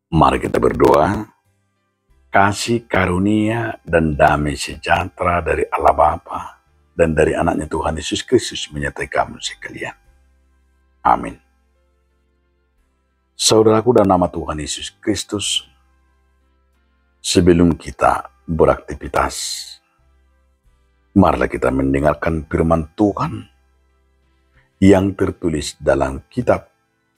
Mari kita berdoa. Kasih karunia dan damai sejahtera dari Allah Bapa dan dari anaknya Tuhan Yesus Kristus menyertai kamu sekalian. Amin. Saudaraku dalam nama Tuhan Yesus Kristus, sebelum kita beraktivitas, marilah kita mendengarkan firman Tuhan yang tertulis dalam kitab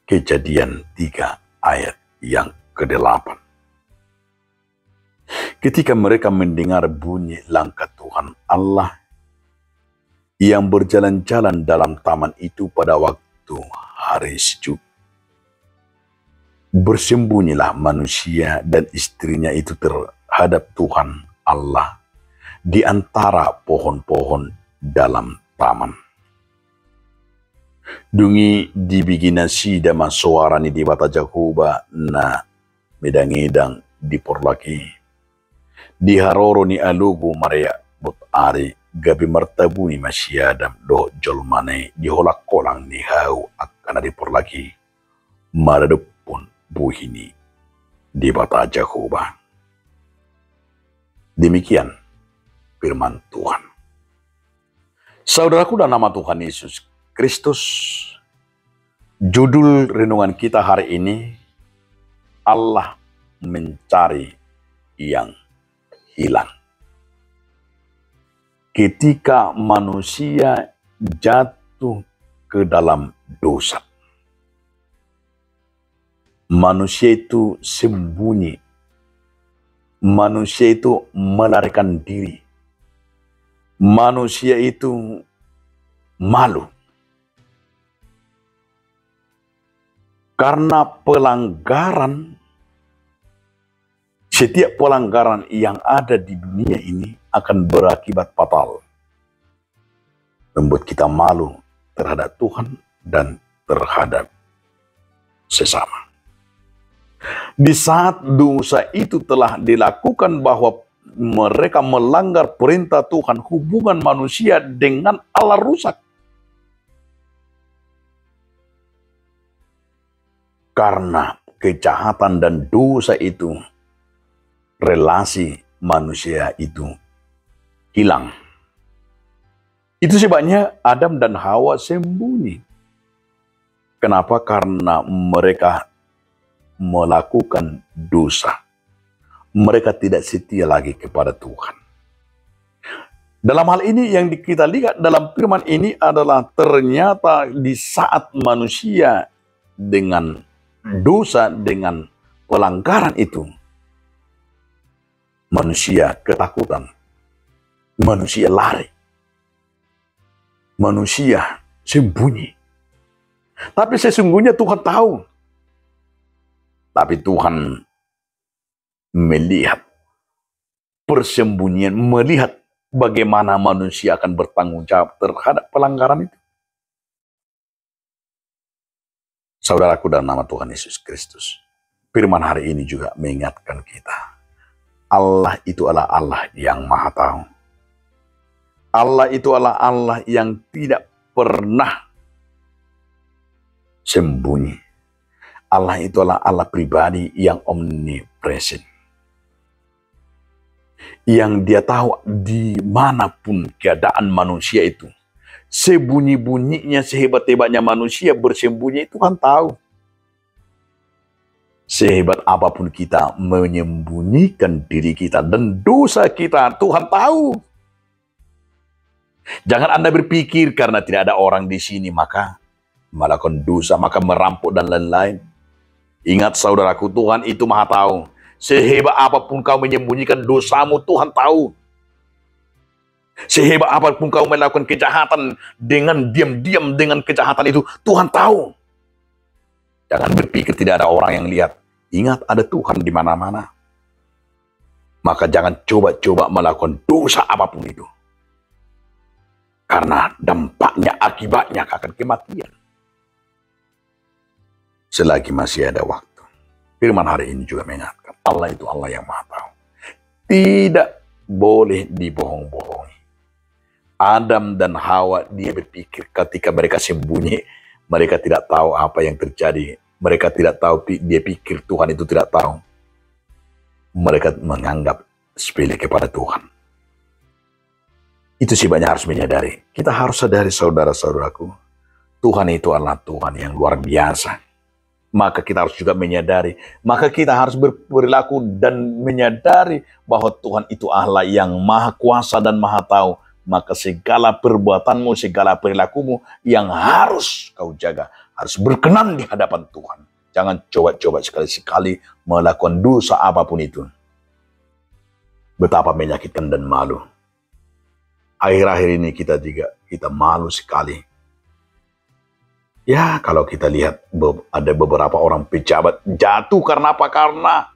Kejadian 3 ayat yang ke-8. Ketika mereka mendengar bunyi langkah Tuhan Allah yang berjalan-jalan dalam taman itu pada waktu hari sejuk, bersembunyilah manusia dan istrinya itu terhadap Tuhan Allah di antara pohon-pohon dalam taman. Dungi dibiginasi dama suarani di bata Jakuba na medang-edang di porlaki. Di haroro ni alugu maria but ari gabi martabu ni masyadam do jolmane di holak kolang ni hau akan di porlaki maradupun buhini di bata Jakuba. Demikian firman Tuhan. Saudaraku dalam nama Tuhan Yesus Kristus, judul renungan kita hari ini, Allah mencari yang hilang. Ketika manusia jatuh ke dalam dosa, manusia itu sembunyi, manusia itu melarikan diri, manusia itu malu. Karena pelanggaran, setiap pelanggaran yang ada di dunia ini akan berakibat fatal. Membuat kita malu terhadap Tuhan dan terhadap sesama. Di saat dosa itu telah dilakukan bahwa mereka melanggar perintah Tuhan, hubungan manusia dengan Allah rusak. Karena kejahatan dan dosa itu, relasi manusia itu hilang. Itu sebabnya Adam dan Hawa sembunyi. Kenapa? Karena mereka melakukan dosa. Mereka tidak setia lagi kepada Tuhan. Dalam hal ini yang kita lihat dalam firman ini adalah ternyata di saat manusia dengan dosa, dengan pelanggaran itu, manusia ketakutan, manusia lari, manusia sembunyi. Tapi sesungguhnya Tuhan tahu. Tapi Tuhan melihat persembunyian, melihat bagaimana manusia akan bertanggung jawab terhadap pelanggaran itu. Saudaraku dalam nama Tuhan Yesus Kristus, firman hari ini juga mengingatkan kita. Allah itu adalah Allah yang Maha Tahu. Allah itu adalah Allah yang tidak pernah sembunyi. Allah itu adalah Allah pribadi yang omnipresent. Yang dia tahu dimanapun keadaan manusia itu. Sebunyi-bunyinya, sehebat-hebatnya manusia bersembunyi, Tuhan tahu. Sehebat apapun kita menyembunyikan diri kita dan dosa kita, Tuhan tahu. Jangan Anda berpikir karena tidak ada orang di sini maka melakukan dosa, maka merampok dan lain-lain. Ingat saudaraku, Tuhan itu Maha Tahu. Sehebat apapun kau menyembunyikan dosamu, Tuhan tahu. Sehebat apapun kau melakukan kejahatan dengan diam-diam dengan kejahatan itu, Tuhan tahu. Jangan berpikir tidak ada orang yang lihat. Ingat ada Tuhan di mana-mana. Maka jangan coba-coba melakukan dosa apapun itu. Karena dampaknya, akibatnya akan kematian. Selagi masih ada waktu. Firman hari ini juga mengingatkan. Allah itu Allah yang Maha Tahu. Tidak boleh dibohong-bohongi. Adam dan Hawa, dia berpikir ketika mereka sembunyi, mereka tidak tahu apa yang terjadi Mereka tidak tahu, dia pikir Tuhan itu tidak tahu. Mereka menganggap sepele kepada Tuhan. Itu sebabnya harus menyadari. Kita harus sadari saudara-saudaraku, Tuhan itu adalah Tuhan yang luar biasa. Maka kita harus juga menyadari, maka kita harus berperilaku dan menyadari bahwa Tuhan itu Allah yang maha kuasa dan maha tahu. Maka segala perbuatanmu, segala perilakumu yang harus kau jaga, harus berkenan di hadapan Tuhan. Jangan coba-coba sekali-sekali melakukan dosa apapun itu. Betapa menyakitkan dan malu. Akhir-akhir ini kita malu sekali. Ya, kalau kita lihat ada beberapa orang pejabat jatuh karena apa? Karena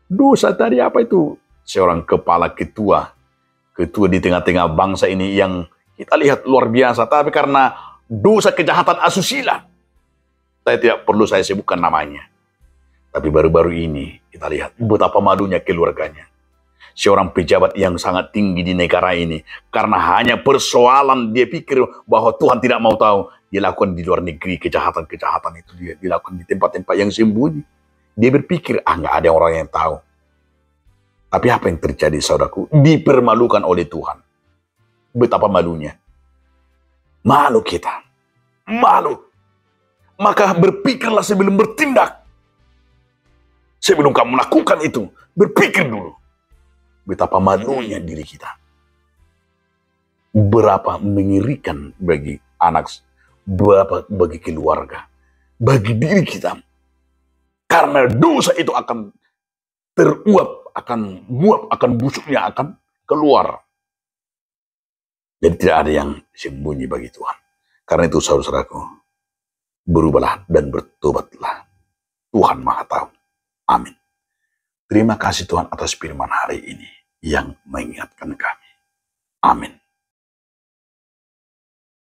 dosa tadi apa itu? Seorang kepala ketua di tengah-tengah bangsa ini yang kita lihat luar biasa. Tapi karena dosa kejahatan asusila, saya tidak perlu saya sebutkan namanya. Tapi baru-baru ini kita lihat betapa malunya keluarganya. Seorang pejabat yang sangat tinggi di negara ini, karena hanya persoalan dia pikir bahwa Tuhan tidak mau tahu, dia lakukan di luar negeri kejahatan-kejahatan itu dia dilakukan di tempat-tempat yang sembunyi. Dia berpikir, nggak ada orang yang tahu. Tapi apa yang terjadi, saudaraku? Dipermalukan oleh Tuhan. Betapa malunya. Malu kita. Malu. Maka berpikirlah sebelum bertindak. Sebelum kamu melakukan itu, berpikir dulu. Betapa malunya diri kita. Berapa mengerikan bagi anak, berapa bagi keluarga, bagi diri kita. Karena dosa itu akan teruap, akan busuknya akan keluar. Jadi tidak ada yang sembunyi bagi Tuhan. Karena itu saudaraku, berubahlah dan bertobatlah. Tuhan Maha Tahu. Amin. Terima kasih Tuhan atas firman hari ini yang mengingatkan kami. Amin.